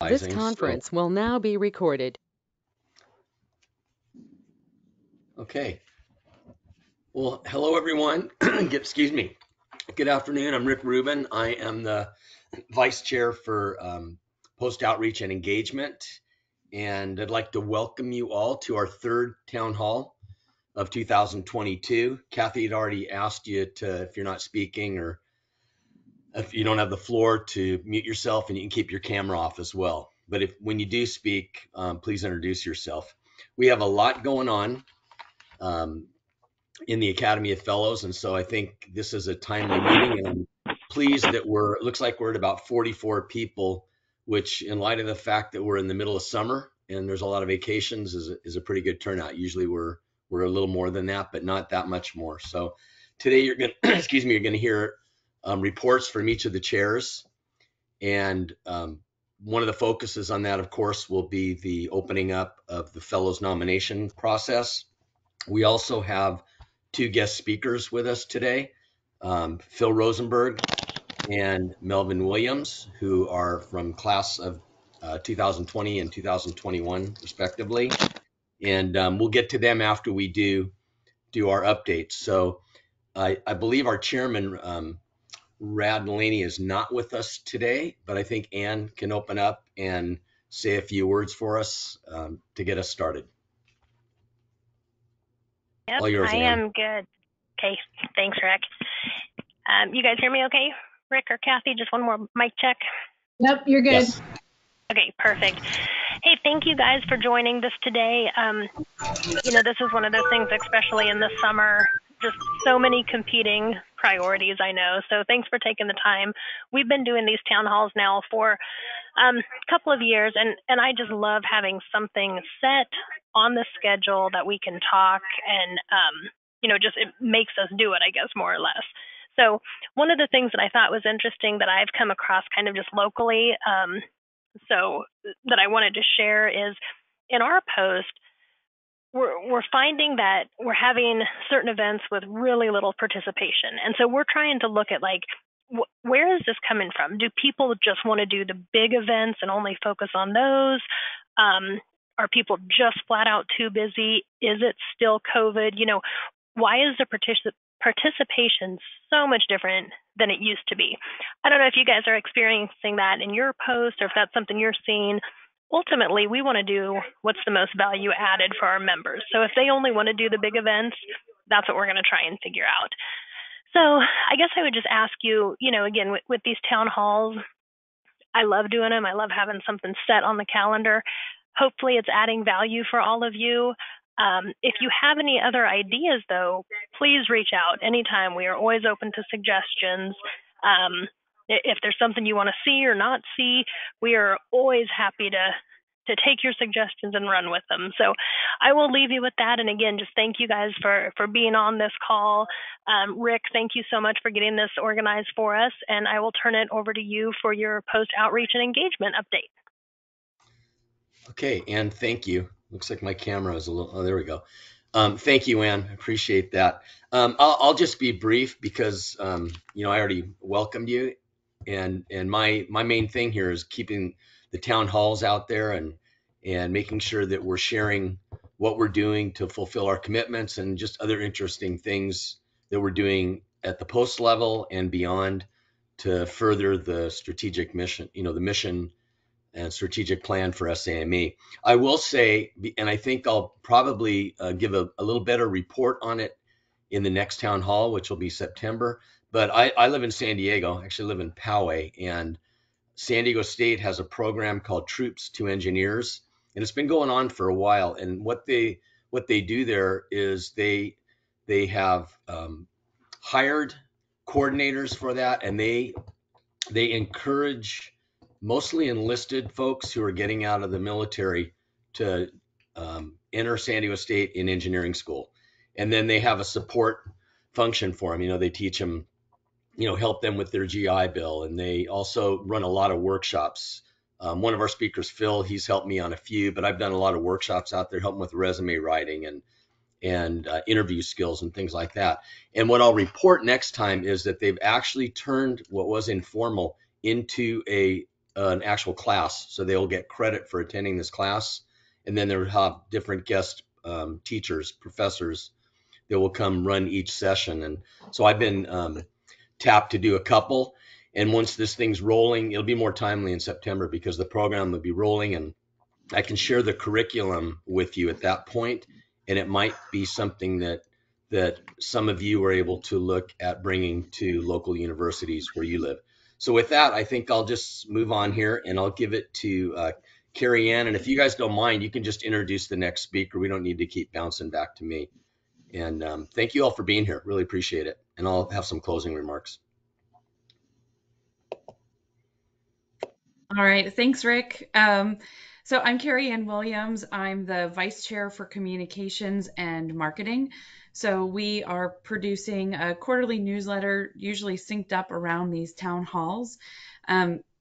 This So, conference will now be recorded. okay. Well, hello everyone. Excuse me. Good afternoon. I'm Rick Rubin. I am the Vice Chair for Post Outreach and Engagement, and I'd like to welcome you all to our third Town Hall of 2022. Kathy had already asked you to, if you're not speaking or if you don't have the floor, to mute yourself, and you can keep your camera off as well. But when you do speak, please introduce yourself. We have a lot going on. Um, in the Academy of Fellows. And so I think this is a timely meeting, and I'm pleased that it looks like we're at about 44 people, which in light of the fact that we're in the middle of summer and there's a lot of vacations is a pretty good turnout. Usually we're a little more than that, but not that much more. So today you're going to, excuse me, you're going to hear reports from each of the chairs. And one of the focuses on that, of course, will be the opening up of the Fellows nomination process. We also have two guest speakers with us today, Phil Rosenberg and Melvin Williams, who are from class of 2020 and 2021, respectively. And we'll get to them after we do our updates. So I believe our chairman, Rad Mulaney, is not with us today, but I think Ann can open up and say a few words for us to get us started. Yep, All yours, I Ann. am good. Okay, thanks, Rick. You guys hear me okay? Rick or Kathy, just one more mic check. Yep, you're good. Yes. Okay, perfect. Hey, thank you guys for joining this today. This is one of those things, especially in the summer, just so many competing priorities, I know. So thanks for taking the time. We've been doing these town halls now for a couple of years, and I just love having something set on the schedule that we can talk and, just it makes us do it, I guess, more or less. So one of the things that I thought was interesting that I've come across kind of just locally, so that I wanted to share is in our post, we're finding that we're having certain events with really little participation. And so we're trying to look at where is this coming from? Do people just want to do the big events and only focus on those? Are people just flat out too busy? Is it still COVID? Why is the participation so much different than it used to be? I don't know if you guys are experiencing that in your post or if that's something you're seeing. Ultimately, we want to do what's the most value added for our members. So if they only want to do the big events, that's what we're going to try and figure out. So I guess I would just ask you, again, with these town halls, I love doing them. I love having something set on the calendar. Hopefully it's adding value for all of you. If you have any other ideas, though, please reach out anytime. We are always open to suggestions. If there's something you want to see or not see, we are always happy to take your suggestions and run with them. So I will leave you with that. And again, just thank you guys for being on this call. Rick, thank you so much for getting this organized for us. And I will turn it over to you for your post outreach and engagement update. Okay, Ann, thank you. Looks like my camera is a little, oh, there we go. Thank you, Ann. I appreciate that. I'll just be brief because, I already welcomed you. And my main thing here is keeping the town halls out there and making sure that we're sharing what we're doing to fulfill our commitments and just other interesting things that we're doing at the post level and beyond to further the strategic mission, the mission and strategic plan for SAME. I will say, and I think I'll probably give a little better report on it in the next town hall, which will be September. But I live in San Diego, I actually live in Poway, and San Diego State has a program called Troops to Engineers, and it's been going on for a while. And what they do there is they have hired coordinators for that, and they encourage mostly enlisted folks who are getting out of the military to enter San Diego State in engineering school. And then they have a support function for them. They teach them, help them with their GI Bill. And they also run a lot of workshops. One of our speakers, Phil, he's helped me on a few, but I've done a lot of workshops out there, helping with resume writing and interview skills and things like that. And what I'll report next time is that they've actually turned what was informal into a an actual class, so they will get credit for attending this class, and then they'll have different guest teachers, professors that will come run each session. And so I've been tapped to do a couple. And once this thing's rolling, it'll be more timely in September because the program will be rolling, and I can share the curriculum with you at that point, and it might be something that some of you are able to look at bringing to local universities where you live. So with that, I think I'll just move on here, and I'll give it to Carrie Ann. And if you guys don't mind, you can just introduce the next speaker. We don't need to keep bouncing back to me. And thank you all for being here. Really appreciate it. And I'll have some closing remarks. All right, thanks, Rick. So I'm Carrie Ann Williams. I'm the Vice Chair for Communications and Marketing. So we are producing a quarterly newsletter, usually synced up around these town halls.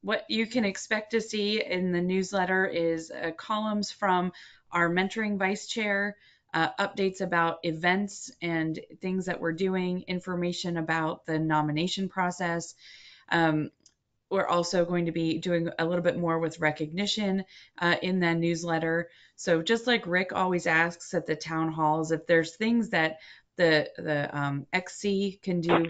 What you can expect to see in the newsletter is columns from our mentoring vice chair, updates about events and things that we're doing, information about the nomination process. We're also going to be doing a little bit more with recognition in the newsletter. So just like Rick always asks at the town halls, if there's things that the XC can do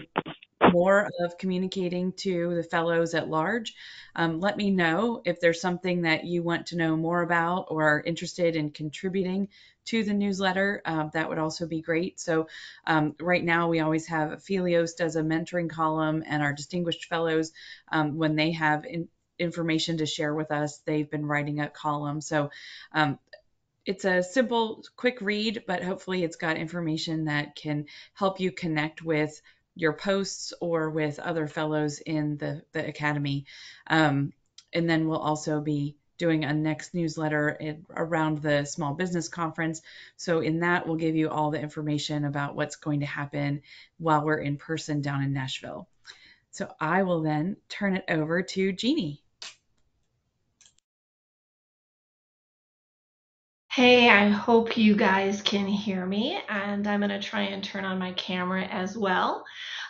more of communicating to the fellows at large, let me know if there's something that you want to know more about or are interested in contributing to the newsletter. That would also be great. So right now we always have Philios does a mentoring column, and our distinguished fellows, when they have information to share with us, they've been writing a column. So it's a simple, quick read, but hopefully it's got information that can help you connect with your posts or with other fellows in the academy. And then we'll also be doing a next newsletter around the small business conference. So in that, we'll give you all the information about what's going to happen while we're in person down in Nashville. So I will then turn it over to Jeannie. Hey, I hope you guys can hear me, and I'm going to try and turn on my camera as well.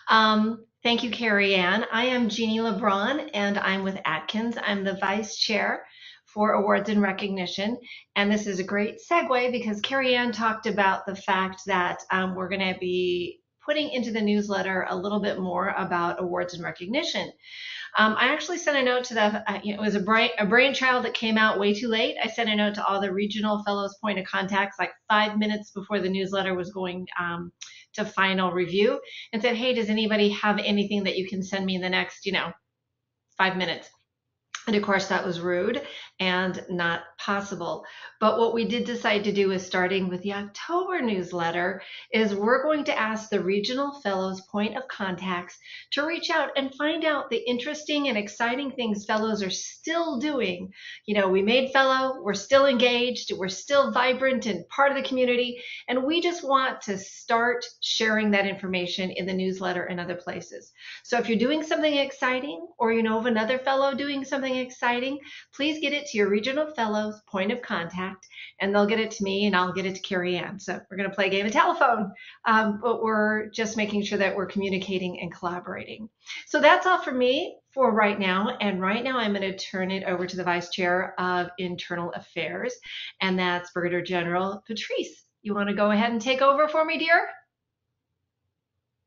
Thank you, Carrie Ann. I am Jeannie LeBron, and I'm with Atkins. I'm the Vice Chair for Awards and Recognition, and this is a great segue because Carrie Ann talked about the fact that we're going to be putting into the newsletter a little bit more about awards and recognition. I actually sent a note to it was a brainchild that came out way too late. I sent a note to all the regional fellows point of contacts like 5 minutes before the newsletter was going to final review and said, hey, does anybody have anything that you can send me in the next, 5 minutes? And of course, that was rude and not possible. But what we did decide to do is starting with the October newsletter is we're going to ask the regional fellows point of contacts to reach out and find out the interesting and exciting things fellows are still doing. We made fellow, we're still engaged, we're still vibrant and part of the community, and we just want to start sharing that information in the newsletter and other places. So if you're doing something exciting or you know of another fellow doing something exciting, please get it to your regional fellows point of contact, and they'll get it to me and I'll get it to Carrie Ann. So we're going to play a game of telephone, but we're just making sure that we're communicating and collaborating. So that's all for me for right now. And right now I'm going to turn it over to the Vice Chair of Internal Affairs, and that's Brigadier General Patrice. You want to go ahead and take over for me, dear?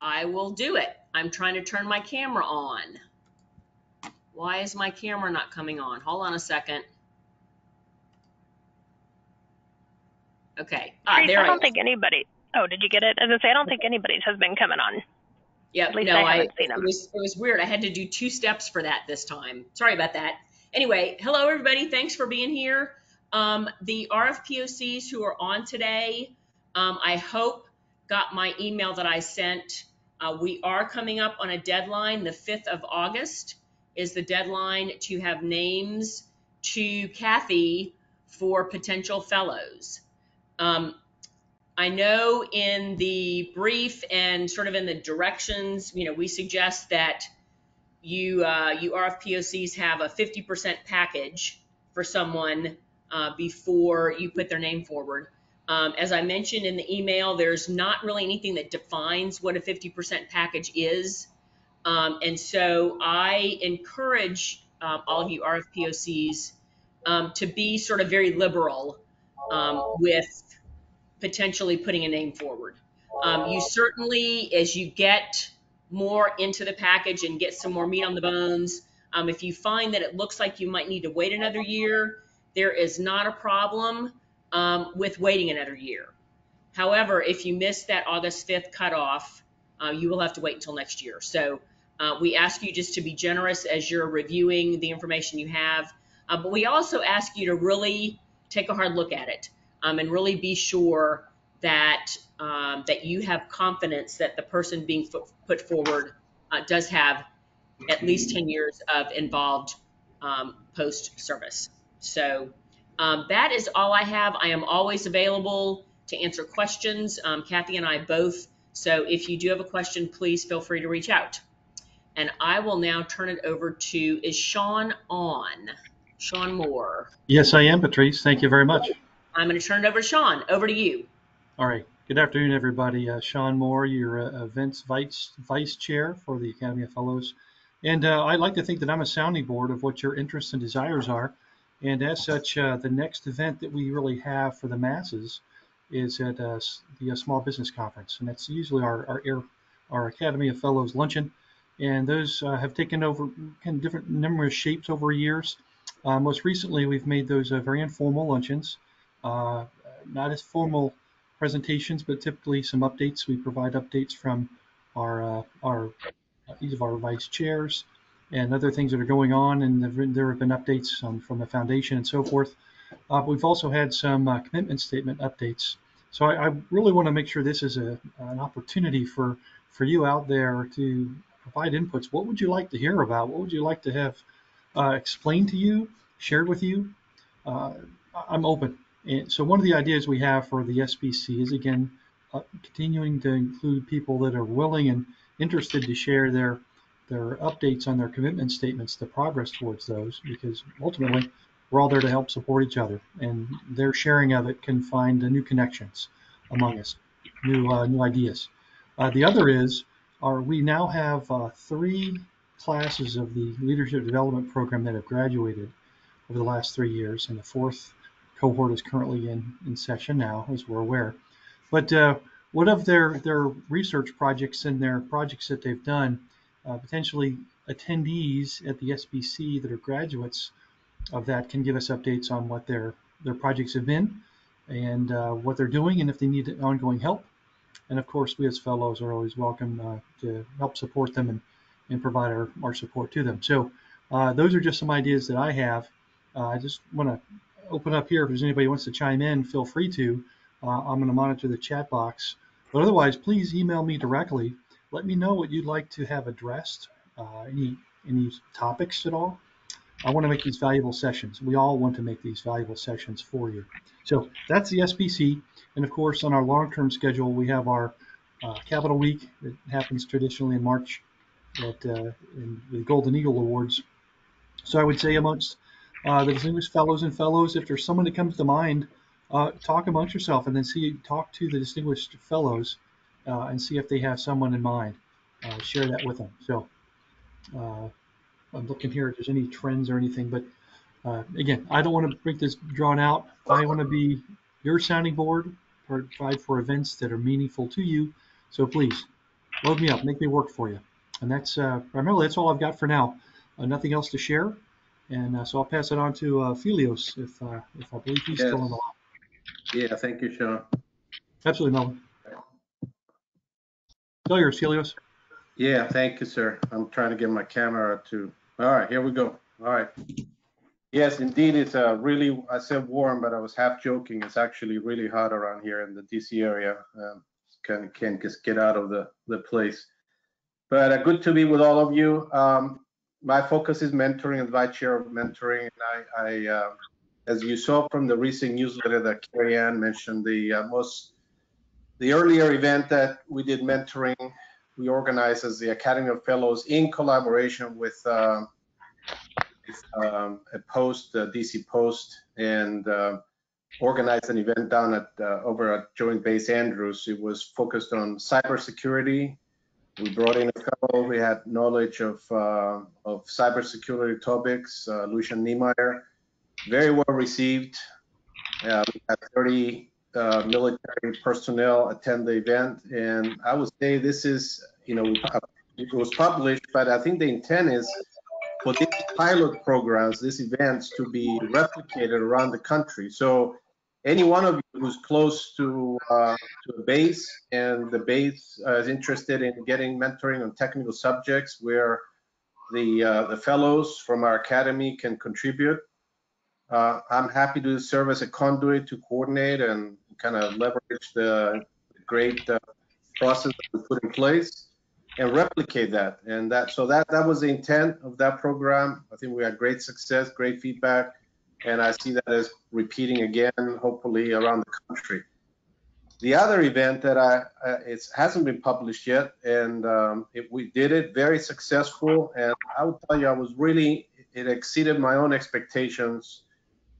I will do it. I'm trying to turn my camera on. Why is my camera not coming on? Hold on a second. Okay. There I don't think anybody. Oh, did you get it? As I say, I don't think anybody's has been coming on. Yeah, At least I haven't seen them. It was weird. I had to do 2 steps for that this time. Sorry about that. Anyway, hello everybody. Thanks for being here. The RFPOCs who are on today, I hope got my email that I sent. We are coming up on a deadline. The 5th of August is the deadline to have names to Kathy for potential fellows. I know in the brief and sort of in the directions, we suggest that you RFPOCs have a 50% package for someone before you put their name forward. As I mentioned in the email, there's not really anything that defines what a 50% package is. And so I encourage all of you RFPOCs to be sort of very liberal with potentially putting a name forward. You certainly, as you get more into the package and get some more meat on the bones, if you find that it looks like you might need to wait another year, there is not a problem with waiting another year. However, if you miss that August 5th cutoff, you will have to wait until next year. So we ask you just to be generous as you're reviewing the information you have. But we also ask you to really take a hard look at it and really be sure that that you have confidence that the person being put forward does have at least 10 years of involved post-service. So that is all I have. I am always available to answer questions, Kathy and I both. So if you do have a question, please feel free to reach out. And I will now turn it over to, is Sean on? Sean Moore. Yes, I am, Patrice. Thank you very much. I'm going to turn it over to Sean. Over to you. All right. Good afternoon, everybody. Sean Moore, your events vice chair for the Academy of Fellows. And I'd like to think that I'm a sounding board of what your interests and desires are. And as such, the next event that we really have for the masses is at the Small Business Conference. And that's usually our Academy of Fellows luncheon. And those have taken over kind of different numerous shapes over years. Most recently, we've made those very informal luncheons, not as formal presentations, but typically some updates. We provide updates from each of our vice chairs and other things that are going on, and there have been updates from the foundation and so forth. We've also had some commitment statement updates. So I really want to make sure this is an opportunity for you out there to provide inputs. What would you like to hear about? What would you like to have explained to you, shared with you? I'm open. And so one of the ideas we have for the SBC is, again, continuing to include people that are willing and interested to share their updates on their commitment statements, the progress towards those, because ultimately we're all there to help support each other, and their sharing of it can find new connections among us, new ideas. The other is, we now have 3 classes of the Leadership Development Program that have graduated over the last 3 years, and the 4th cohort is currently in session now, as we're aware. But what of their research projects and their projects that they've done, potentially attendees at the SBC that are graduates of that can give us updates on what their projects have been and what they're doing, and if they need ongoing help. And of course, we as fellows are always welcome to help support them and provide our support to them. So those are just some ideas that I have. I just want to open up here. If there's anybody who wants to chime in, feel free to. I'm going to monitor the chat box. But otherwise, please email me directly. Let me know what you'd like to have addressed, any topics at all. I want to make these valuable sessions. We all want to make these valuable sessions for you. So that's the SBC. And of course, on our long-term schedule, we have our Capital Week that happens traditionally in March in the Golden Eagle Awards. So I would say amongst the distinguished fellows and fellows, if there's someone that comes to mind, talk amongst yourself and then talk to the distinguished fellows and see if they have someone in mind. Share that with them. So I'm looking here if there's any trends or anything, but again, I don't want to make this drawn out. I want to be your sounding board, provide for events that are meaningful to you. So please, load me up, make me work for you. And that's primarily, that's all I've got for now. Nothing else to share. And so I'll pass it on to Felios if I believe he's still on the line. Yeah, thank you, Sean. Absolutely, Melvin. All yours, Felios. Yeah, thank you, sir. I'm trying to get my camera to. All right, here we go. All right. Yes, indeed, it's really, I said warm, but I was half joking. It's actually really hot around here in the DC area. Can't just get out of the place. But good to be with all of you. My focus is mentoring and vice chair of mentoring. And I as you saw from the recent newsletter that Carrie Ann mentioned, the earlier event that we did mentoring, we organized as the Academy of Fellows in collaboration with a Post, DC Post, and organized an event down at over at Joint Base Andrews. It was focused on cybersecurity, We brought in a fellow who had knowledge of cybersecurity topics, Lucian Niemeyer, very well received. We had 30 military personnel attend the event, and I would say this is, it was published, but I think the intent is for these pilot programs, these events to be replicated around the country. So any one of you who's close to a base and the base is interested in getting mentoring on technical subjects where the fellows from our academy can contribute, I'm happy to serve as a conduit to coordinate and kind of leverage the great process that we put in place and replicate that. And that was the intent of that program. I think we had great success, great feedback, and I see that as repeating again, hopefully around the country. The other event that it hasn't been published yet, and we did it very successful, and I would tell you, it exceeded my own expectations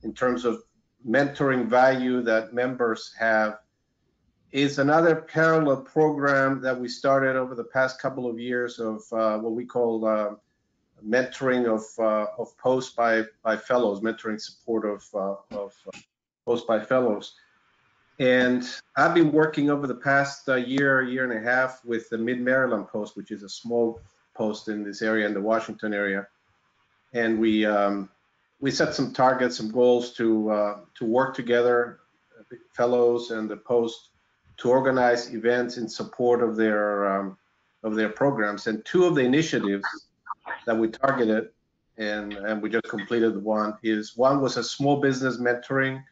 in terms of mentoring value that members have, is another parallel program that we started over the past couple of years of what we call mentoring of posts by fellows, mentoring support of posts by fellows. And I've been working over the past year and a half with the Mid-Maryland Post, which is a small post in this area, in the Washington area. And we set some targets, some goals to work together, fellows and the Post, to organize events in support of their programs. And two of the initiatives that we targeted, and we just completed one was a small business mentoring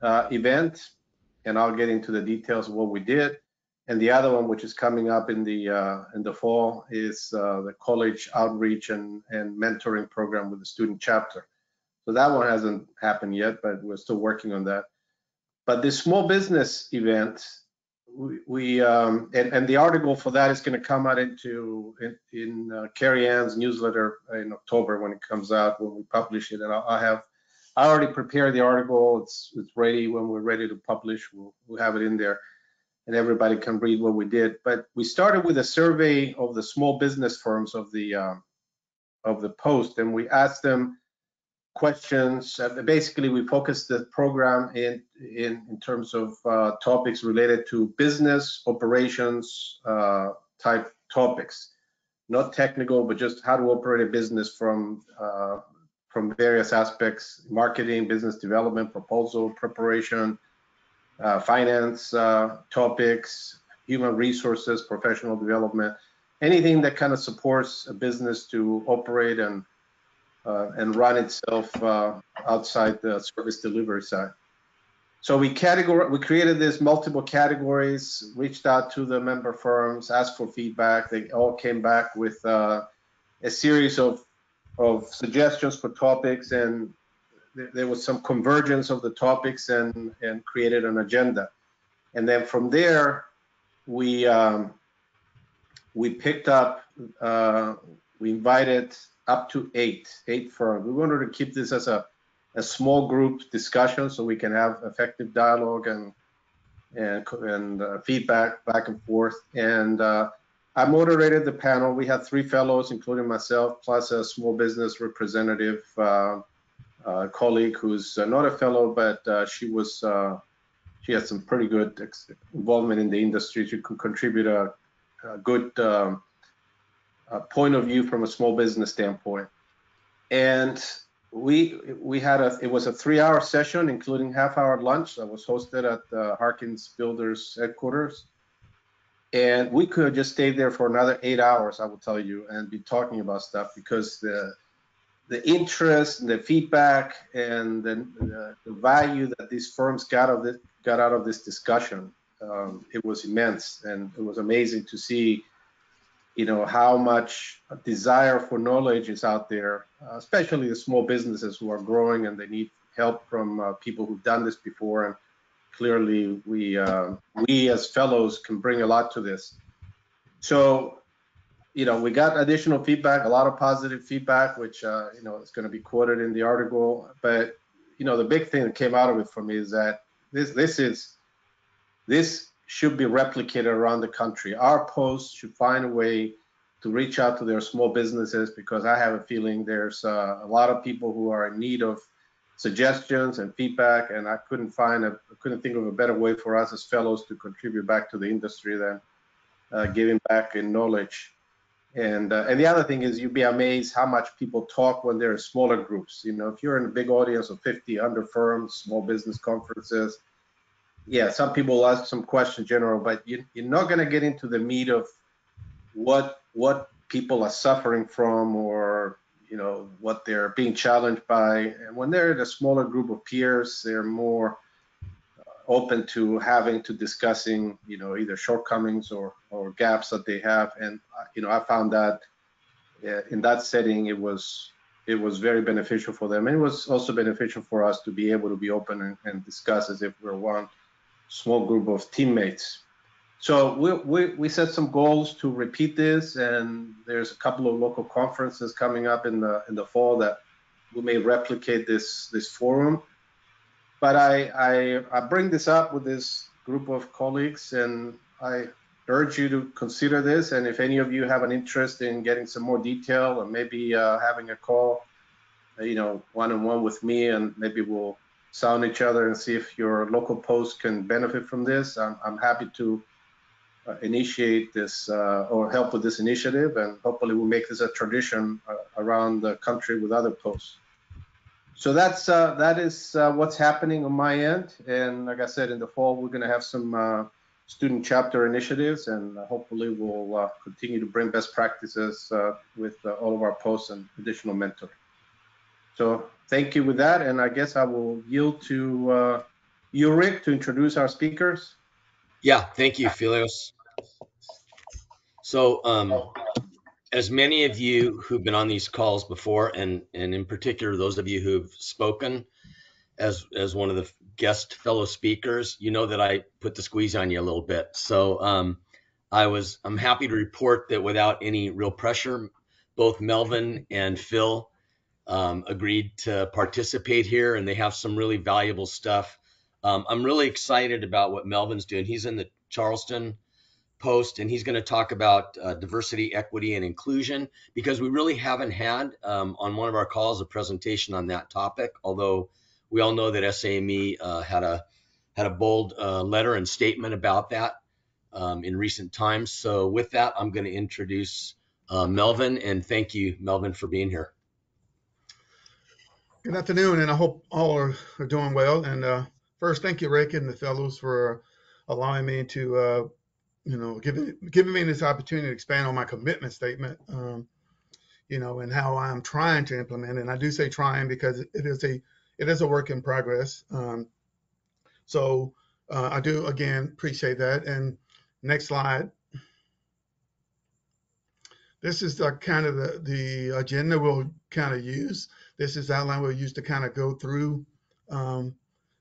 event, and I'll get into the details of what we did. And the other one, which is coming up in the fall, is the college outreach and mentoring program with the student chapter. So that one hasn't happened yet, but we're still working on that. But this small business event, and the article for that is going to come out in Carrie Ann's newsletter in October when it comes out, when we publish it. And I already prepared the article. It's ready. When we're ready to publish, we'll have it in there, and everybody can read what we did. But we started with a survey of the small business firms of the Post, and we asked them questions. Basically, we focused the program in terms of topics related to business operations type topics, not technical, but just how to operate a business from various aspects: marketing, business development, proposal preparation, finance topics, human resources, professional development, anything that kind of supports a business to operate and run itself outside the service delivery side. So we created this multiple categories, reached out to the member firms, asked for feedback. They all came back with a series of suggestions for topics, and there was some convergence of the topics and created an agenda. And then from there, we picked up, we invited up to eight firms. We wanted to keep this as a small group discussion so we can have effective dialogue and feedback back and forth. And I moderated the panel. We had 3 fellows, including myself, plus a small business representative colleague who's not a fellow, but she has some pretty good involvement in the industry. She could contribute a good point of view from a small business standpoint. And we had it was a 3-hour session, including half-hour lunch that was hosted at the Harkins Builders headquarters. And we could have just stayed there for another 8 hours, I will tell you, and be talking about stuff, because the interest and the feedback and the value that these firms got out of this discussion, it was immense. And it was amazing to see, how much desire for knowledge is out there, especially the small businesses who are growing and they need help from people who've done this before. And clearly, we as fellows can bring a lot to this. So, we got additional feedback, a lot of positive feedback, which is going to be quoted in the article. But the big thing that came out of it for me is that this should be replicated around the country. Our posts should find a way to reach out to their small businesses, because I have a feeling there's a lot of people who are in need of suggestions and feedback, and I couldn't think of a better way for us as fellows to contribute back to the industry than giving back in knowledge. And the other thing is, you'd be amazed how much people talk when they're in smaller groups. You know, if you're in a big audience of 50, 100 firms, small business conferences, yeah, some people ask some questions general, but you're not going to get into the meat of what people are suffering from, or you know, what they're being challenged by. And when they're in a smaller group of peers, they're more open to discussing, you know, either shortcomings or gaps that they have. And you know, I found that in that setting, it was very beneficial for them, and it was also beneficial for us to be able to be open and discuss as if we're one small group of teammates. So we set some goals to repeat this, and there's a couple of local conferences coming up in the fall that we may replicate this forum. But I bring this up with this group of colleagues, and I urge you to consider this. And if any of you have an interest in getting some more detail, or maybe having a call, you know, one-on-one with me, and maybe we'll sound each other and see if your local post can benefit from this, I'm happy to initiate this or help with this initiative, and hopefully we'll make this a tradition around the country with other posts. So that is what's happening on my end. And like I said, in the fall, we're going to have some student chapter initiatives, and hopefully we'll continue to bring best practices with all of our posts and additional mentoring. So thank you with that, and I guess I will yield to you, Rick, to introduce our speakers. Yeah, thank you, Filios. So as many of you who've been on these calls before, and in particular those of you who've spoken as one of the guest fellow speakers, you know that I put the squeeze on you a little bit. So I'm happy to report that without any real pressure, both Melvin and Phil agreed to participate here, and they have some really valuable stuff. I'm really excited about what Melvin's doing. He's in the Charleston Post, and he's going to talk about diversity, equity, and inclusion, because we really haven't had on one of our calls a presentation on that topic, although we all know that SAME had a bold letter and statement about that in recent times. So with that, I'm going to introduce Melvin, and thank you, Melvin, for being here. Good afternoon, and I hope all are doing well. And first, thank you, Rick and the fellows, for allowing me to, giving me this opportunity to expand on my commitment statement, and how I'm trying to implement. And I do say trying because it is a work in progress. So I do again appreciate that. And next slide. This is kind of the agenda we'll kind of use. This is the outline we'll use to kind of go through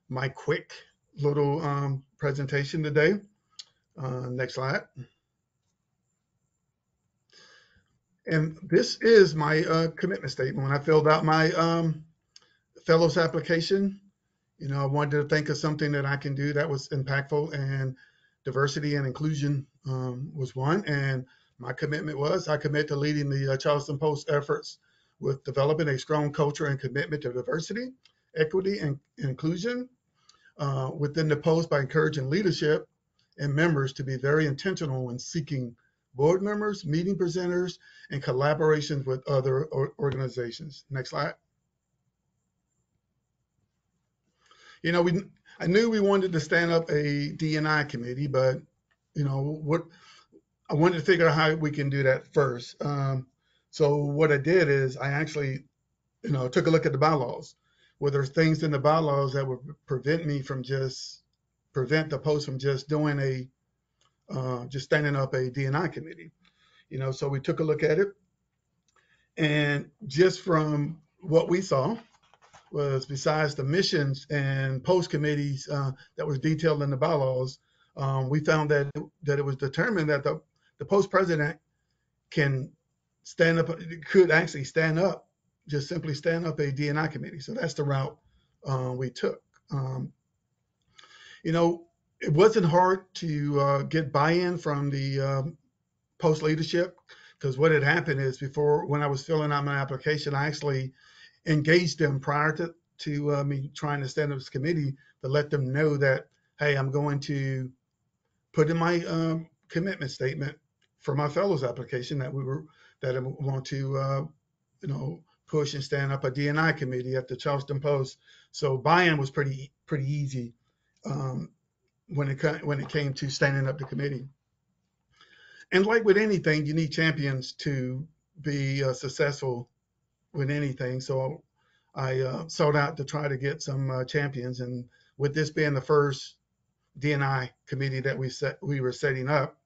my quick little presentation today. Next slide. And this is my commitment statement. When I filled out my fellows application, I wanted to think of something that I can do that was impactful, and diversity and inclusion was one. And my commitment was, I commit to leading the Charleston Post efforts with developing a strong culture and commitment to diversity, equity, and inclusion within the Post by encouraging leadership and members to be very intentional when seeking board members, meeting presenters, and collaborations with other organizations. Next slide. I knew we wanted to stand up a D&I committee, but I wanted to figure out how we can do that first. So what I did is I actually, took a look at the bylaws. Were there things in the bylaws that would prevent the Post from just doing just standing up a D&I committee? So we took a look at it, and just from what we saw was, besides the missions and post committees that was detailed in the bylaws, we found that it was determined that the post president could actually just simply stand up a D&I committee. So that's the route we took. it wasn't hard to get buy-in from the post leadership, because what had happened is before, when I was filling out my application, I actually engaged them prior to me trying to stand up this committee, to let them know that, hey, I'm going to put in my commitment statement for my fellows application that I want to push and stand up a D&I committee at the Charleston Post. So buy-in was pretty easy um, when it came to standing up the committee. And like with anything, you need champions to be successful with anything. So I sought out to try to get some champions. And with this being the first D&I committee that we were setting up,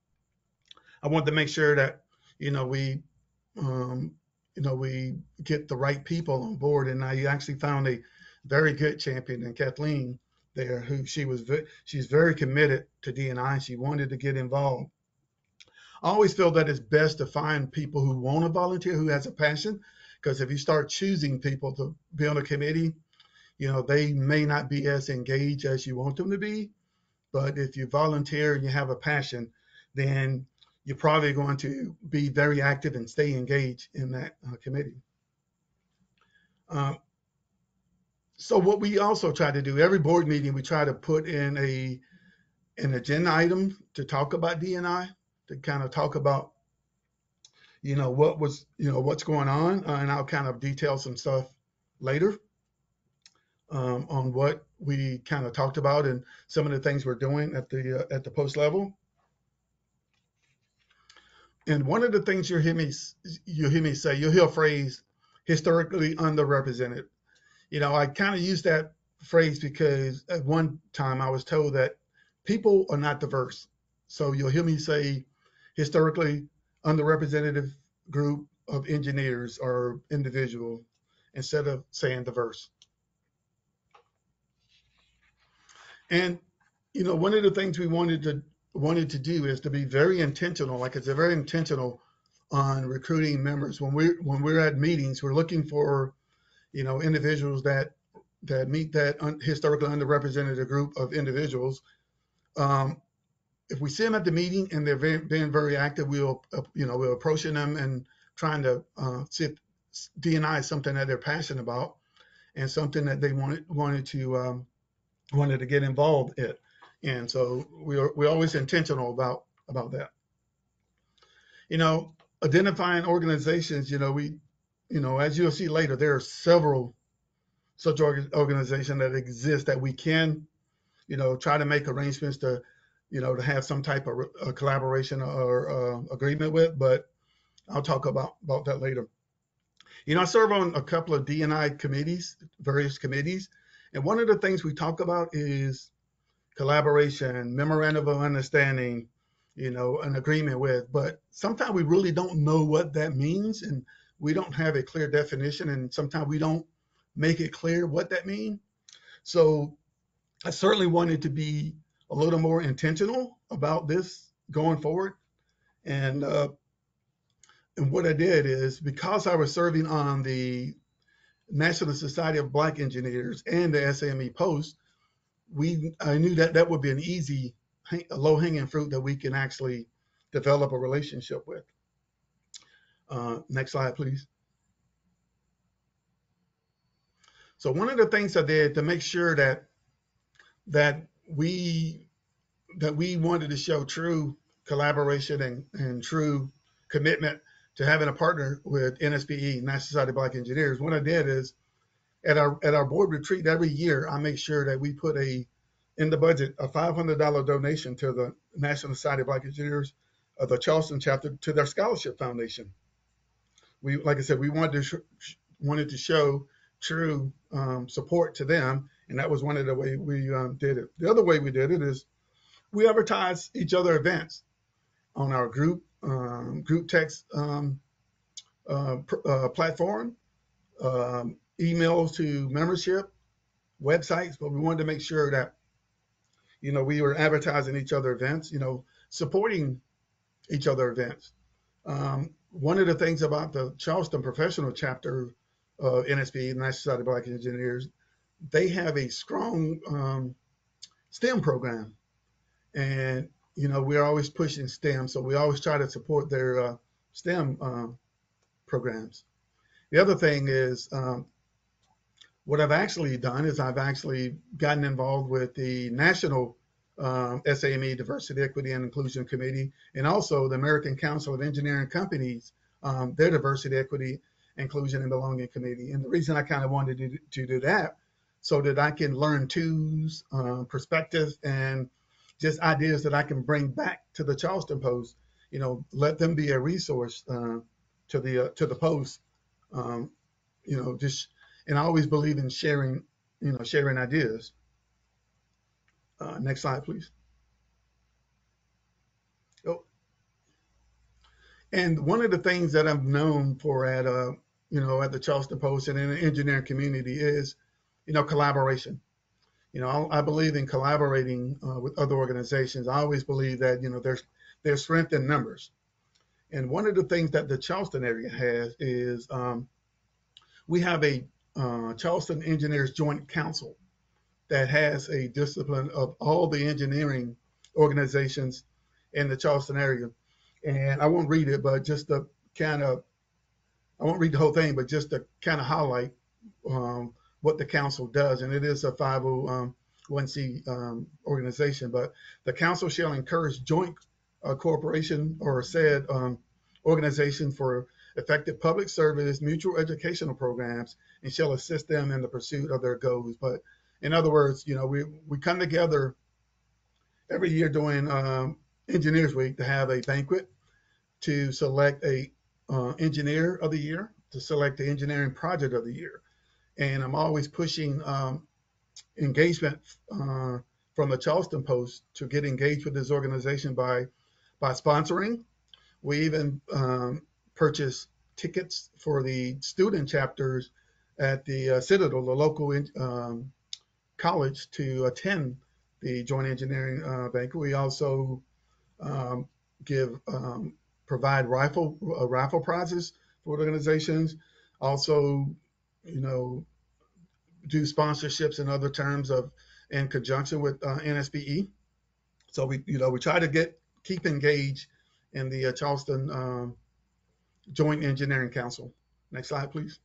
I wanted to make sure that we um, we get the right people on board. And I actually found a very good champion in Kathleen there, who she's very committed to D&I. She wanted to get involved. I always feel that it's best to find people who want to volunteer, who has a passion, because if you start choosing people to be on a committee, they may not be as engaged as you want them to be. But if you volunteer and you have a passion, then you're probably going to be very active and stay engaged in that committee. So what we also try to do, every board meeting, we try to put in an agenda item to talk about D&I, to kind of talk about what's going on, and I'll kind of detail some stuff later on what we kind of talked about and some of the things we're doing at the post level. And one of the things you'll hear me say, you'll hear a phrase, historically underrepresented. I kind of use that phrase because at one time I was told that people are not diverse. So you'll hear me say historically underrepresented group of engineers or individual instead of saying diverse. And one of the things we wanted to do is to be very intentional. Like, it's a very intentional on recruiting members. When we're at meetings, we're looking for individuals that meet that historically underrepresented group of individuals. If we see them at the meeting and they're being very active, we're approaching them and trying to see if D&I is something that they're passionate about and something that they wanted to get involved in. And so we're always intentional about that. Identifying organizations, as you'll see later, there are several such organizations that exist that we can, try to make arrangements to have some type of collaboration or agreement with, but I'll talk about that later. I serve on a couple of D&I committees, various committees, and one of the things we talk about is collaboration, memorandum of understanding, an agreement with, but sometimes we really don't know what that means, and we don't have a clear definition, and sometimes we don't make it clear what that means. So I certainly wanted to be a little more intentional about this going forward. And what I did is, because I was serving on the National Society of Black Engineers and the SAME Post, I knew that would be an easy, low-hanging fruit that we can actually develop a relationship with. Next slide, please. So one of the things I did to make sure that we wanted to show true collaboration and true commitment to having a partner with NSBE, National Society of Black Engineers, what I did is, at our board retreat every year, I make sure that we put in the budget a $500 donation to the National Society of Black Engineers of the Charleston chapter, to their scholarship foundation. Like I said, we wanted to show true support to them, and that was one of the way we did it. The other way we did it is we advertise each other events on our group text platform, emails to membership, websites, but we wanted to make sure that we were advertising each other events, supporting each other events. One of the things about the Charleston professional chapter of NSBE, National Society of Black Engineers, they have a strong STEM program. And, we're always pushing STEM. So we always try to support their STEM programs. The other thing is, what I've actually done is I've actually gotten involved with the National SAME Diversity, Equity, and Inclusion Committee, and also the American Council of Engineering Companies, their Diversity, Equity, Inclusion, and Belonging Committee. And the reason I kind of wanted to do that so that I can learn tools, perspectives, and just ideas that I can bring back to the Charleston Post. Let them be a resource to the Post. Um, just and I always believe in sharing ideas. Next slide, please. Oh, and one of the things that I'm known for at the Charleston Post and in the engineering community is, collaboration. I believe in collaborating with other organizations. I always believe that, there's strength in numbers. And one of the things that the Charleston area has is we have a Charleston Engineers Joint Council that has a discipline of all the engineering organizations in the Charleston area. And I won't read it, but just to kind of, I won't read the whole thing, but just to kind of highlight what the council does. And it is a 501c organization, but the council shall encourage joint cooperation or said organization for effective public service, mutual educational programs, and shall assist them in the pursuit of their goals. But in other words, we come together every year during Engineers Week to have a banquet to select a engineer of the year, to select the engineering project of the year. And I'm always pushing engagement from the Charleston Post to get engaged with this organization by sponsoring. We even purchase tickets for the student chapters at the Citadel, the local college, to attend the Joint Engineering Banquet. We also give provide raffle prizes for organizations. Also, do sponsorships in other terms of in conjunction with NSBE. So we try to keep engaged in the Charleston Joint Engineering Council. Next slide, please.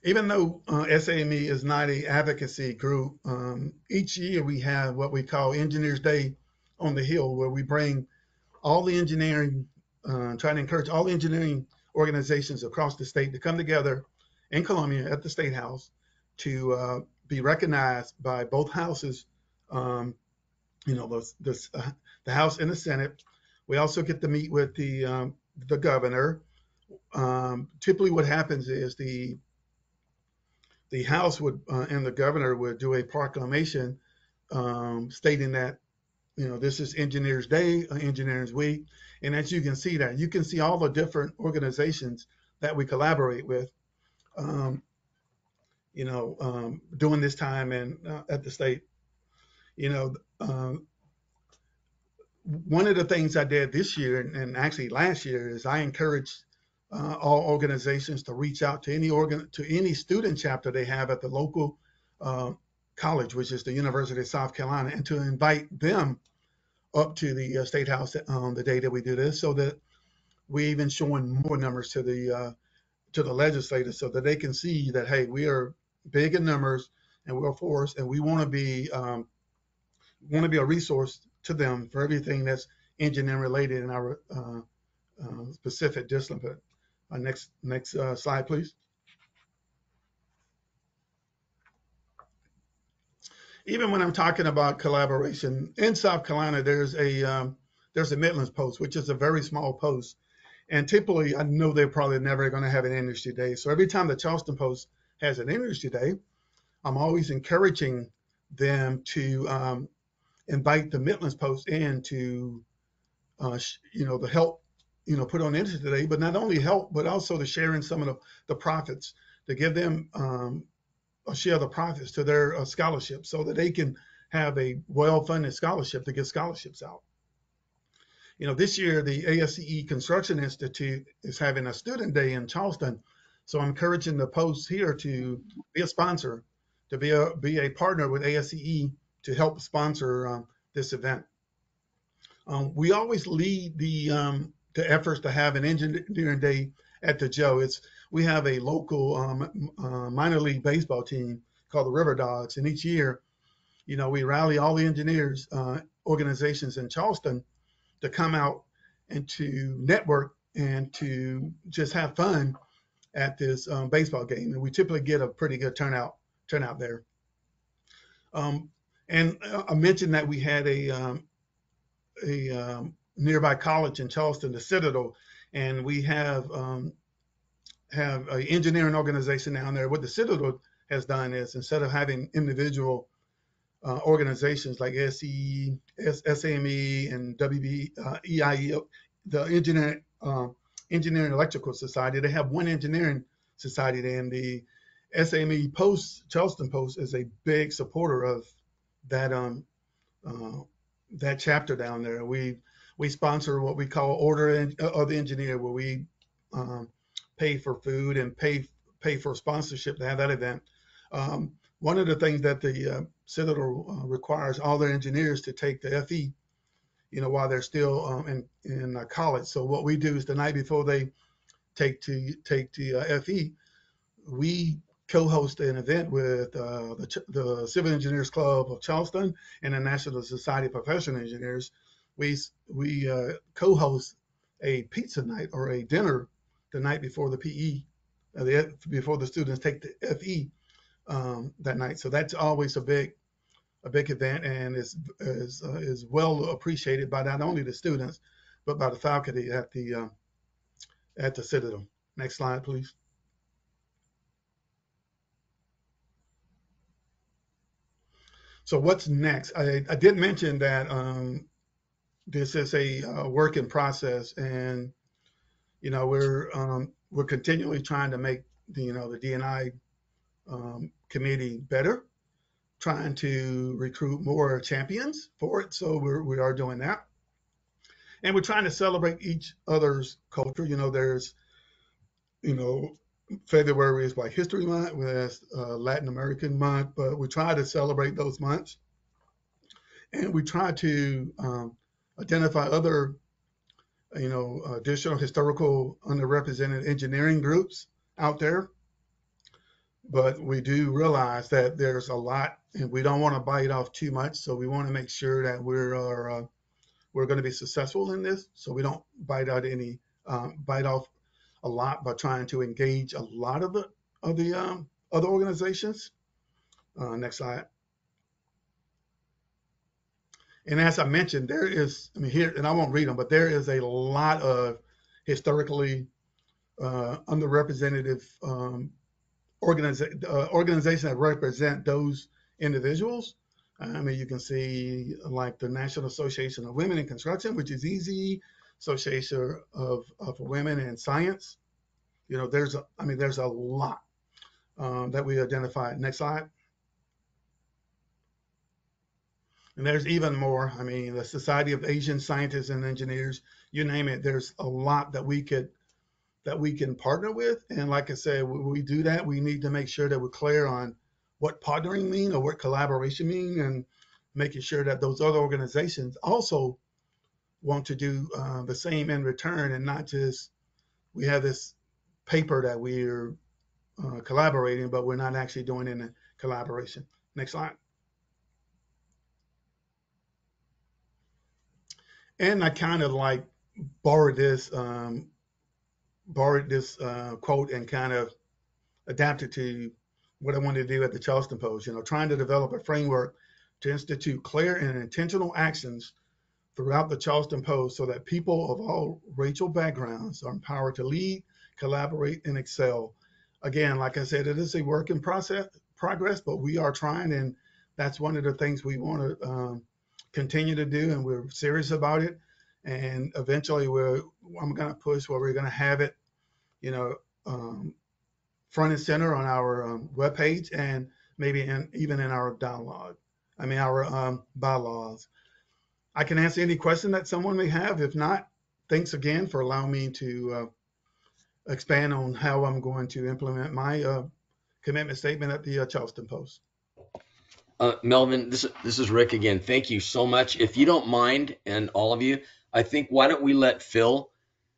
Even though SAME is not a advocacy group, each year we have what we call Engineers Day on the Hill, where we bring all the engineering, trying to encourage all the engineering organizations across the state to come together in Columbia at the State House to be recognized by both houses, the House and the Senate. We also get to meet with the governor. Typically what happens is the House would and the governor would do a proclamation stating that this is Engineers Day, Engineers Week, and as you can see all the different organizations that we collaborate with, during this time and at the state. One of the things I did this year and actually last year is I encouraged all organizations to reach out to any student chapter they have at the local college, which is the University of South Carolina, and to invite them up to the State House on the day that we do this, so that we even showing more numbers to the legislators, so that they can see that, hey, we are big in numbers and we're a force, and we want to be a resource to them for everything that's engineering related in our specific discipline. Next slide, please. Even when I'm talking about collaboration in South Carolina, there's a Midlands Post, which is a very small post, and typically I know they're probably never going to have an industry day. So every time the Charleston Post has an industry day, I'm always encouraging them to invite the Midlands Post in to to help put on industry day, but not only help, but also to share in some of the profits, to give them share the profits to their scholarships, so that they can have a well-funded scholarship to get scholarships out. This year the ASCE Construction Institute is having a student day in Charleston, so I'm encouraging the Post here to be a sponsor, to be a partner with ASCE to help sponsor this event. We always lead the efforts to have an engineering day at the Joe. We have a local minor league baseball team called the River Dogs, and each year, we rally all the engineers organizations in Charleston to come out and to network and to just have fun at this baseball game, and we typically get a pretty good turnout there. And I mentioned that we had a nearby college in Charleston, the Citadel, and we have an engineering organization down there. What the Citadel has done is, instead of having individual organizations like SCE, SAME, and WBEIE, the Engineering Electrical Society, they have one engineering society, and the SAME Charleston Post is a big supporter of that that chapter down there. We sponsor what we call Order of the Engineer, where we pay for food and pay for sponsorship to have that event. One of the things that the Citadel requires all their engineers to take the FE, while they're still in college. So what we do is, the night before they take the FE, we co-host an event with the Civil Engineers Club of Charleston and the National Society of Professional Engineers. We co-host a pizza night or a dinner the night before the PE, before the students take the FE that night. So that's always a big event, and is well appreciated by not only the students but by the faculty at the Citadel. Next slide, please. So what's next? I did mention that this is a work in process, and we're continually trying to make the D&I committee better, trying to recruit more champions for it. So we are doing that, and we're trying to celebrate each other's culture. There's February is Black History Month, there's Latin American Month, but we try to celebrate those months, and we try to identify other additional historical underrepresented engineering groups out there. But we do realize that there's a lot, and we don't want to bite off too much. So we want to make sure that we're going to be successful in this. So we don't bite off a lot by trying to engage a lot of the other organizations. Next slide. And as I mentioned, there is, here, and I won't read them, but there is a lot of historically underrepresented organizations that represent those individuals. You can see like the National Association of Women in Construction, which is easy, Association of Women in Science. There's a lot that we identified. Next slide. And there's even more. The Society of Asian Scientists and Engineers, you name it. There's a lot that we can partner with. And like I said, when we do that, we need to make sure that we're clear on what partnering mean or what collaboration mean, and making sure that those other organizations also want to do the same in return, and not just we have this paper that we're collaborating, but we're not actually doing any collaboration. Next slide. And I kind of like borrowed this quote and kind of adapted to what I wanted to do at the Charleston Post, trying to develop a framework to institute clear and intentional actions throughout the Charleston Post so that people of all racial backgrounds are empowered to lead, collaborate, and excel. Again, like I said, it is a work in progress, but we are trying, and that's one of the things we want to continue to do, and we're serious about it. And eventually I'm going to push where we're going to have it, front and center on our webpage, and maybe even in our our bylaws. I can answer any question that someone may have. If not, thanks again for allowing me to expand on how I'm going to implement my commitment statement at the Charleston Post. Melvin, this is Rick again. Thank you so much. If you don't mind, and all of you, I think why don't we let Phil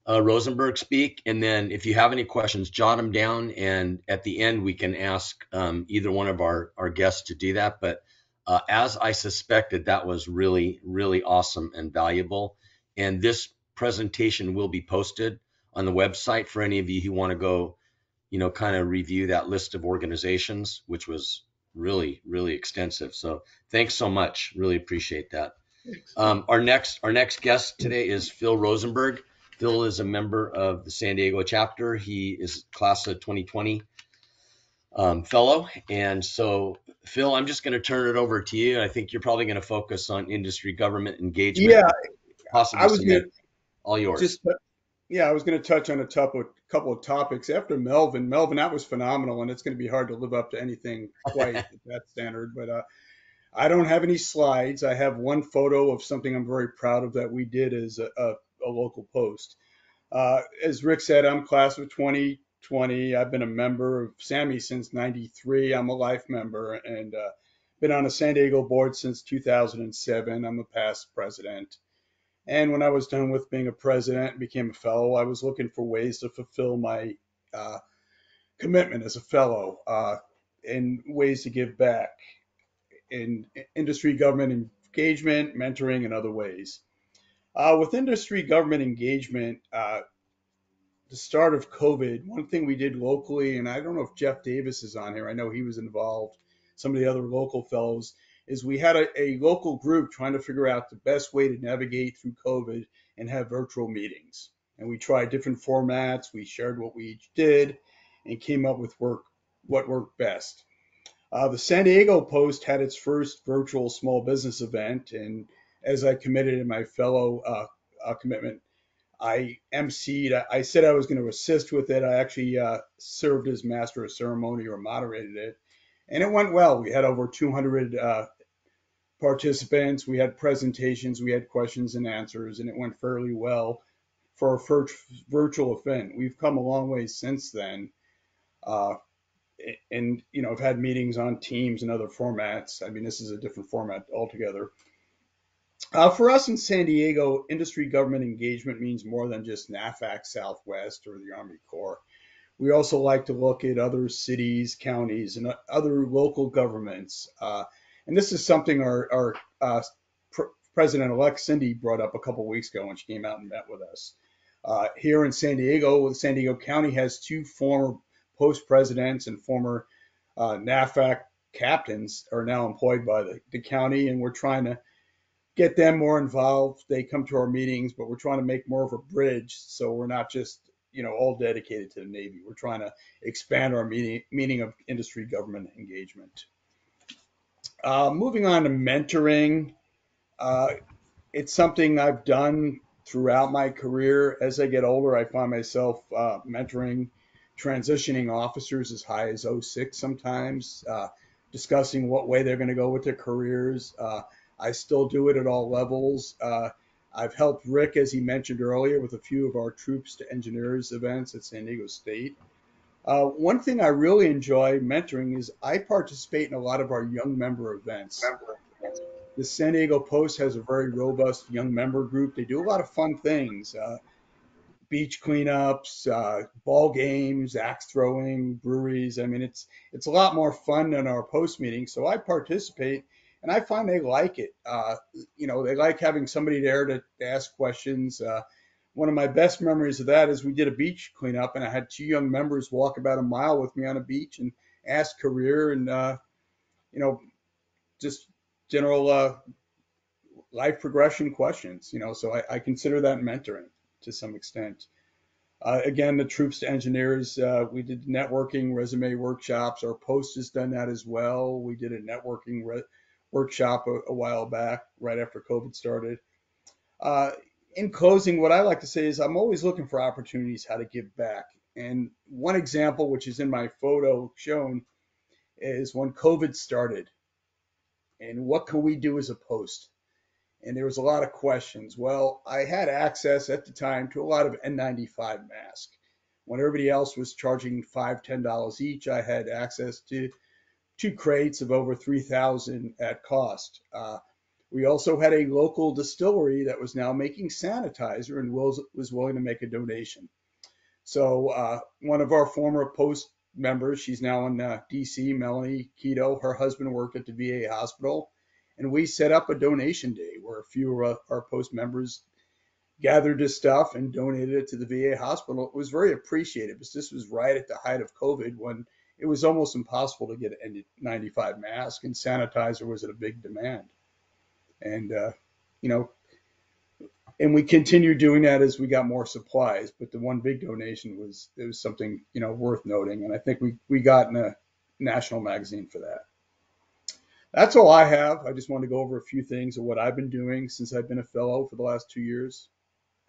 Rosenberg speak, and then if you have any questions, jot them down, and at the end we can ask either one of our guests to do that. But as I suspected, that was really, really awesome and valuable. And this presentation will be posted on the website for any of you who want to go, kind of review that list of organizations, which was really, really extensive. So thanks so much. Really appreciate that. Our next guest today is Phil Rosenberg. Phil is a member of the San Diego chapter. He is class of 2020 fellow. And so, Phil, I'm just going to turn it over to you. I think you're probably going to focus on industry government engagement. Yeah, Possibly I was going all to yours. I was going to touch on a couple of topics after Melvin. Melvin, that was phenomenal, and it's going to be hard to live up to anything quite at that standard. But I don't have any slides. I have one photo of something I'm very proud of that we did as a local post. As Rick said, I'm class of 2020. I've been a member of SAMI since '93. I'm a life member and been on a San Diego board since 2007. I'm a past president. And when I was done with being a president and became a fellow, I was looking for ways to fulfill my uh, commitment as a fellow and ways to give back in industry government engagement, mentoring, and other ways. With industry government engagement, the start of COVID, one thing we did locally, and I don't know if Jeff Davis is on here, I know he was involved, some of the other local fellows, is we had a local group trying to figure out the best way to navigate through COVID and have virtual meetings. And we tried different formats, we shared what we each did, and came up with what worked best. The San Diego Post had its first virtual small business event, and as I committed in my fellow commitment, I emceed. I said I was going to assist with it. I actually served as master of ceremony or moderated it, and it went well. We had over 200 participants. We had presentations. We had questions and answers, and it went fairly well for a virtual event. We've come a long way since then, uh, and I've had meetings on Teams and other formats. I mean, this is a different format altogether. For us in San Diego, industry government engagement means more than just NAFAC Southwest or the Army Corps. We also like to look at other cities, counties, and other local governments. And this is something our President-elect Cindy brought up a couple of weeks ago when she came out and met with us. Here in San Diego, San Diego County has two former post presidents and former NAFAC captains are now employed by the county, and we're trying to get them more involved. They come to our meetings, but we're trying to make more of a bridge. So we're not just, all dedicated to the Navy. We're trying to expand our meaning of industry government engagement. Moving on to mentoring. It's something I've done throughout my career. As I get older, I find myself mentoring transitioning officers as high as '06 sometimes, discussing what way they're going to go with their careers. I still do it at all levels. I've helped Rick, as he mentioned earlier, with a few of our troops to engineers events at San Diego State. One thing I really enjoy mentoring is I participate in a lot of our young member events. The San Diego Post has a very robust young member group. They do a lot of fun things. Beach cleanups, ball games, axe throwing, breweries. I mean, it's a lot more fun than our post meetings. So I participate, and I find they like it. They like having somebody there to ask questions. One of my best memories of that is we did a beach cleanup, and I had two young members walk about a mile with me on a beach and ask career and just general life progression questions. So I consider that mentoring to some extent. Again, the troops to engineers, we did networking resume workshops. Our post has done that as well. We did a networking workshop a while back, right after COVID started. In closing, what I like to say is I'm always looking for opportunities how to give back. And one example, which is in my photo shown, is when COVID started. And what can we do as a post? And there was a lot of questions. Well, I had access at the time to a lot of N95 masks. When everybody else was charging $5, $10 each, I had access to 2 crates of over 3,000 at cost. We also had a local distillery that was now making sanitizer and was willing to make a donation. So one of our former post members, she's now in DC, Melanie Keto, her husband worked at the VA hospital, and we set up a donation day where a few of our post members gathered this stuff and donated it to the VA hospital. It was very appreciated because this was right at the height of COVID when it was almost impossible to get an N95 mask and sanitizer was at a big demand. And, you know, and we continued doing that as we got more supplies. But the one big donation was something, you know, worth noting. And I think we got in a national magazine for that. That's all I have. I just wanted to go over a few things of what I've been doing since I've been a fellow for the last 2 years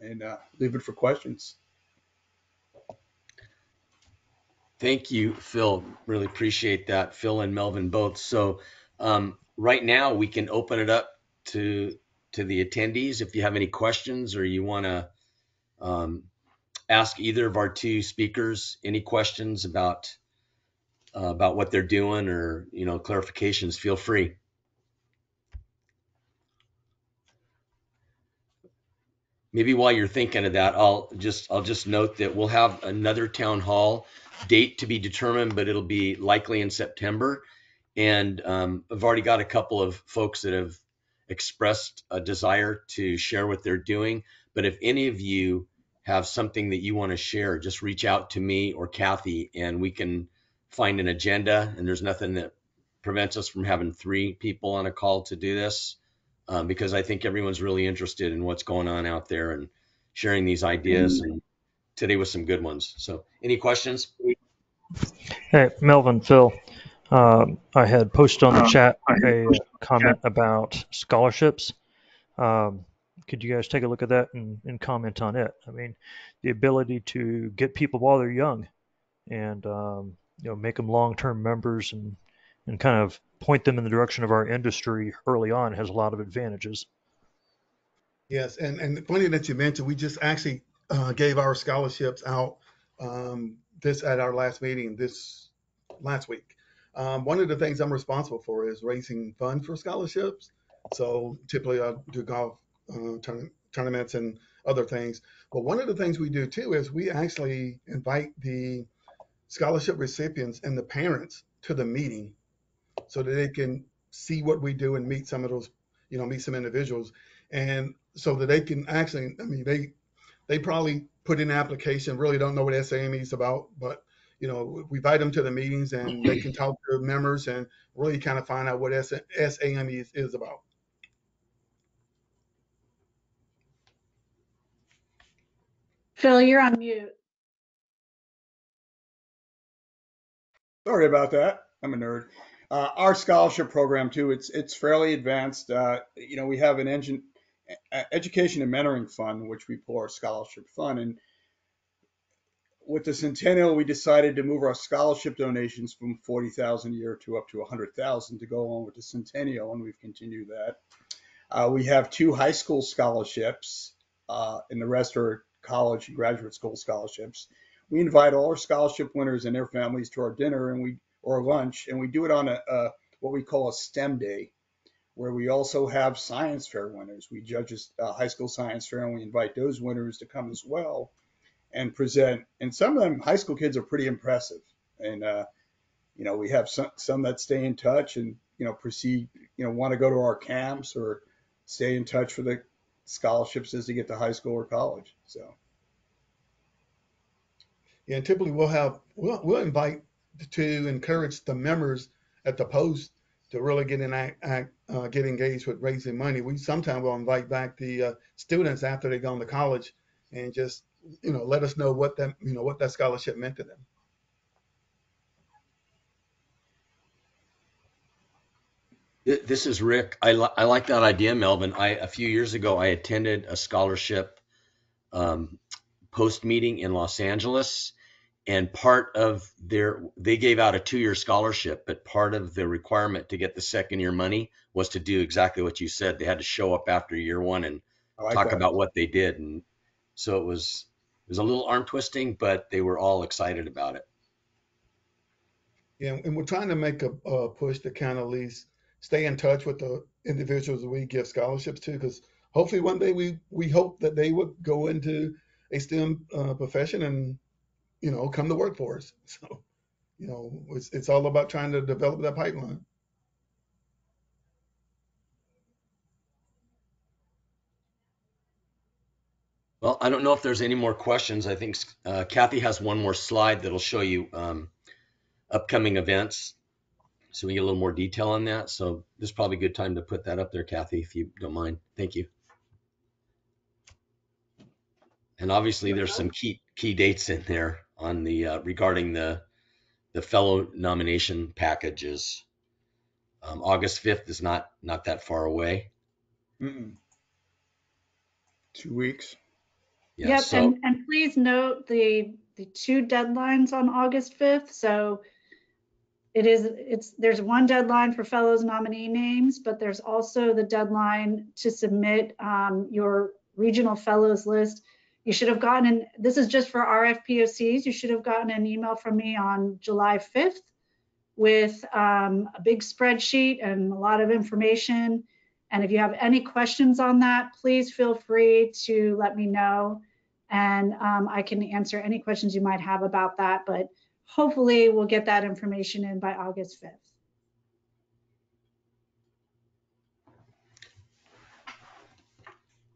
and leave it for questions. Thank you, Phil. Really appreciate that, Phil and Melvin both. So right now we can open it up to the attendees. If you have any questions or you want to ask either of our two speakers any questions about what they're doing or, you know, clarifications, feel free. Maybe while you're thinking of that, I'll just note that we'll have another town hall date to be determined, but it'll be likely in September. And I've already got a couple of folks that have expressed a desire to share what they're doing. But if any of you have something that you want to share, just reach out to me or Kathy and we can find an agenda. And there's nothing that prevents us from having 3 people on a call to do this. Because I think everyone's really interested in what's going on out there and sharing these ideas. And today was some good ones. So any questions? Hey, Melvin, Phil, I had posted on the chat a comment about scholarships. Could you guys take a look at that and comment on it? I mean, the ability to get people while they're young and, you know, make them long-term members and kind of point them in the direction of our industry early on has a lot of advantages. Yes, and funny that you mentioned, we just actually gave our scholarships out this at our last meeting this last week. One of the things I'm responsible for is raising funds for scholarships. So typically I do golf tournaments and other things. But one of the things we do too is we actually invite the scholarship recipients and the parents to the meeting so that they can see what we do and meet some of those, you know, meet some individuals. And so that they can actually, I mean, they probably put in an application, really don't know what SAME is about, but, you know, we invite them to the meetings and they can talk to members and really kind of find out what SAME is about. Phil, you're on mute. Sorry about that. I'm a nerd. Our scholarship program too, it's fairly advanced. You know, we have an education and mentoring fund, which we pull our scholarship fund. And with the Centennial, we decided to move our scholarship donations from 40,000 a year to up to 100,000 to go along with the Centennial, and we've continued that. We have 2 high school scholarships, and the rest are college and graduate school scholarships. We invite all our scholarship winners and their families to our dinner or lunch, and we do it on a what we call a STEM day, where we also have science fair winners. We judge a high school science fair, and we invite those winners to come as well and present. And some of them high school kids are pretty impressive. And you know, we have some that stay in touch and, you know, proceed, you know, want to go to our camps or stay in touch for the scholarships as they get to high school or college. So. Yeah, and typically we'll invite to encourage the members at the post to really get engaged with raising money. We sometimes will invite back the students after they've gone to college and just, you know, let us know what that scholarship meant to them. This is Rick. I like that idea, Melvin. A few years ago I attended a scholarship post meeting in Los Angeles, and they gave out a 2-year scholarship, but part of the requirement to get the second year money was to do exactly what you said. They had to show up after year 1 and talk about what they did. And so it was a little arm twisting, but they were all excited about it. Yeah, and we're trying to make a push to kind of at least stay in touch with the individuals that we give scholarships to, because hopefully one day we hope that they would go into a STEM profession and come to work for us. So it's all about trying to develop that pipeline. Well, I don't know if there's any more questions. I think Kathy has one more slide that'll show you upcoming events, so we get a little more detail on that. So this is probably a good time to put that up there, Kathy, if you don't mind. Thank you. And obviously, there's some key dates in there on the regarding the fellow nomination packages. August 5th is not that far away. 2 weeks. Yeah, Yep, so and please note the two deadlines on August 5th. So there's one deadline for fellows nominee names, but there's also the deadline to submit your regional fellows list. You should have gotten this is just for RFPOCs. You should have gotten an email from me on July 5th with a big spreadsheet and a lot of information. And if you have any questions on that, please feel free to let me know. And I can answer any questions you might have about that. But hopefully we'll get that information in by August 5th.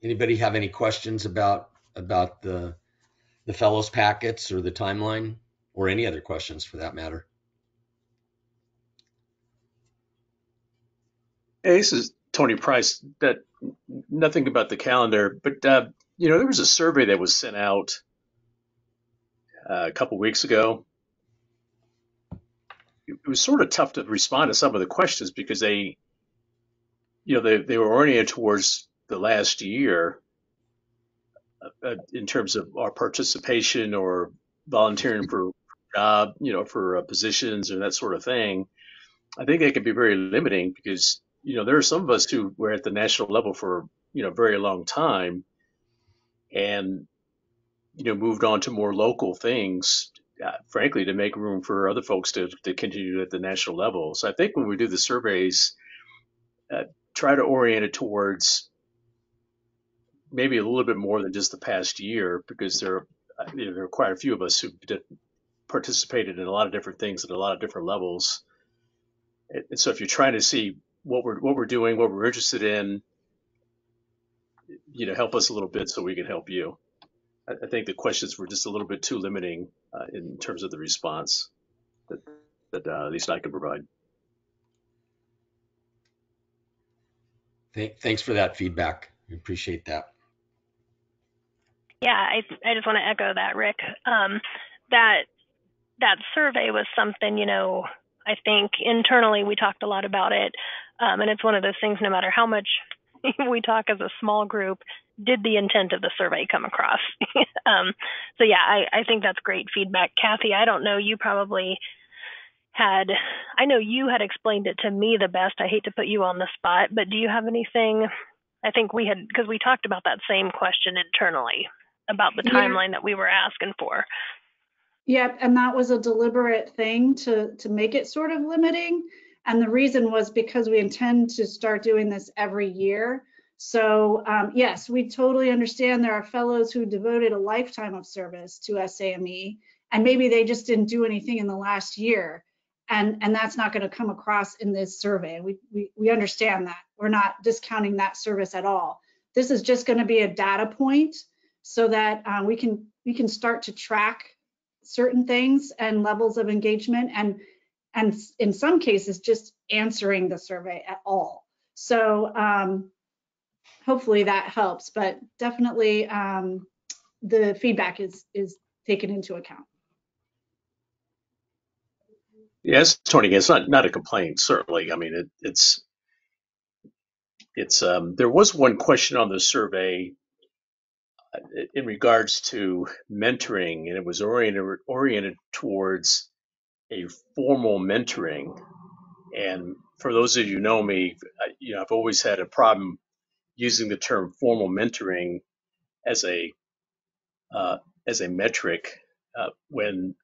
anybody have any questions about the fellows packets or the timeline, or any other questions for that matter? Hey, this is Tony Price. That nothing about the calendar, but there was a survey that was sent out a couple weeks ago. It was sort of tough to respond to some of the questions because they were oriented towards the last year in terms of our participation or volunteering for job, for positions or that sort of thing. I think they can be very limiting because there are some of us who were at the national level for a very long time and moved on to more local things, frankly, to make room for other folks to continue at the national level. So I think when we do the surveys, try to orient it towards maybe a little bit more than just the past year, because there are quite a few of us who participated in a lot of different things at a lot of different levels. And so if you're trying to see what we're doing, what we're interested in, help us a little bit so we can help you. I think the questions were just a little bit too limiting in terms of the response that at least I could provide. Thanks for that feedback. We appreciate that. Yeah, I just want to echo that, Rick. That survey was something, I think internally we talked a lot about it. And it's one of those things, no matter how much we talk as a small group, did the intent of the survey come across? So yeah, I think that's great feedback. Kathy, I don't know, you probably I know you had explained it to me the best. I hate to put you on the spot, but do you have anything? I think because we talked about that same question internally about the timeline that we were asking for. Yep, and that was a deliberate thing to make it sort of limiting. And the reason was because we intend to start doing this every year. So yes, we totally understand there are fellows who devoted a lifetime of service to SAME, and maybe they just didn't do anything in the last year. And that's not going to come across in this survey. We understand that. We're not discounting that service at all. This is just going to be a data point so that we can start to track certain things and levels of engagement, and in some cases just answering the survey at all. So hopefully that helps, but definitely the feedback is taken into account. Yes, Tony, it's not a complaint, certainly. I mean, it's there was one question on the survey in regards to mentoring, and it was oriented towards a formal mentoring. And for those of you who know me, I've always had a problem using the term formal mentoring as a metric when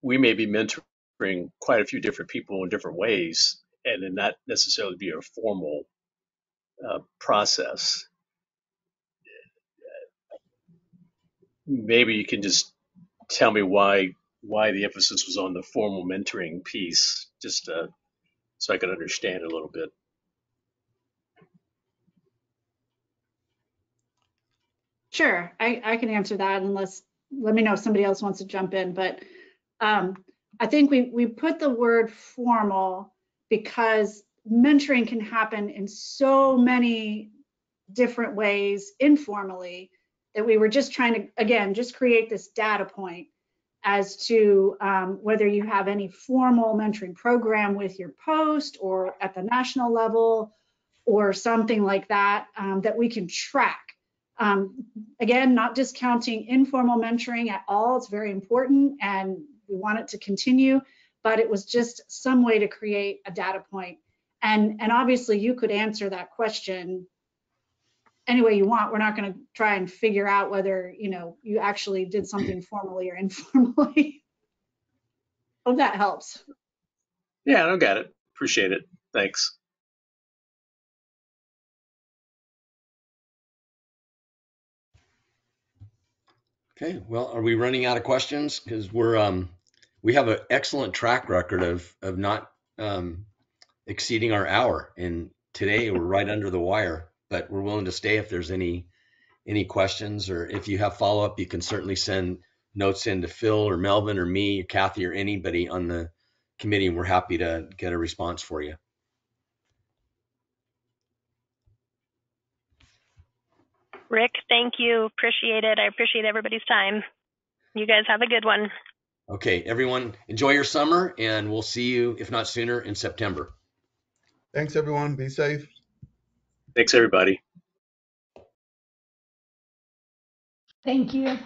we may be mentoring bring quite a few different people in different ways, and then not necessarily be a formal process. Maybe you can just tell me why the emphasis was on the formal mentoring piece, just so I can understand a little bit. Sure, I can answer that unless, let me know if somebody else wants to jump in. But I think we put the word formal because mentoring can happen in so many different ways informally that we were just trying to, again, just create this data point as to whether you have any formal mentoring program with your post or at the national level or something like that that we can track. Again, not discounting informal mentoring at all. It's very important and we want it to continue, but it was just some way to create a data point. And obviously you could answer that question any way you want. We're not going to try and figure out whether, you actually did something formally or informally. Hope that helps. Yeah, I don't got it. Appreciate it. Thanks. Okay, well, are we running out of questions? Because we have an excellent track record of not exceeding our hour, and today we're right under the wire. But we're willing to stay if there's any questions, or if you have follow up, you can certainly send notes in to Phil or Melvin or me, or Kathy, or anybody on the committee, and we're happy to get a response for you. Rick, thank you. Appreciate it. I appreciate everybody's time. You guys have a good one. Okay, everyone, enjoy your summer, and we'll see you, if not sooner, in September. Thanks, everyone. Be safe. Thanks, everybody. Thank you.